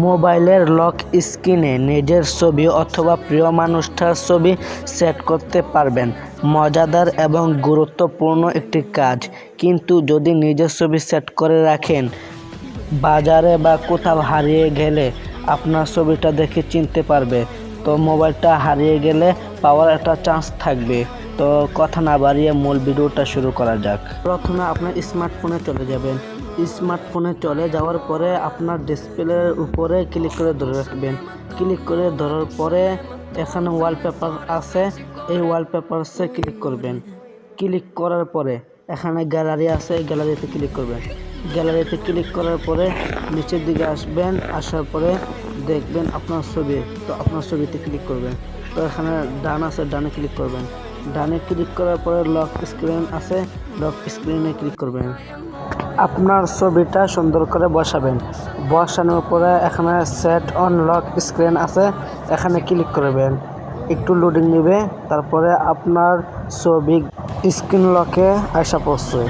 মোবাইলের লক স্ক্রিনে নিজের ছবি অথবা প্রিয় মানুষটার ছবি সেট করতে পারবেন। মজাদার এবং গুরুত্বপূর্ণ একটি কাজ, কিন্তু যদি নিজের ছবি সেট করে রাখেন, বাজারে বা কোথাও হারিয়ে গেলে আপনার ছবিটা দেখে চিনতে পারবে। তো মোবাইলটা হারিয়ে গেলে পাওয়ার একটা চান্স থাকবে। তো কথা না বাড়িয়ে মূল ভিডিওটা শুরু করা যাক। প্রথমে আপনার স্মার্টফোনে চলে যাবেন। স্মার্টফোনে চলে যাওয়ার পরে আপনার ডিসপ্লের উপরে ক্লিক করে ধরে রাখবেন। ক্লিক করে ধরার পরে এখানে ওয়ালপেপার আছে, এই ওয়ালপেপারসে ক্লিক করবেন। ক্লিক করার পরে এখানে গ্যালারি আছে, এই গ্যালারিতে ক্লিক করবেন। গ্যালারিতে ক্লিক করার পরে নিচের দিকে আসবেন, আসার পরে দেখবেন আপনার ছবি, তো আপনার ছবিতে ক্লিক করবেন। তো এখানে ডান আছে, ডানে ক্লিক করবেন। ডানে ক্লিক করার পরে লক স্ক্রিন আছে, লক স্ক্রিনে ক্লিক করবেন। আপনার ছবিটা সুন্দর করে বসাবেন। বসানোর পরে এখানে সেট অন লক স্ক্রিন আছে, এখানে ক্লিক করবেন। একটু লোডিং নেবে, তারপরে আপনার ছবি স্ক্রিন লকে আসা পড়ছে।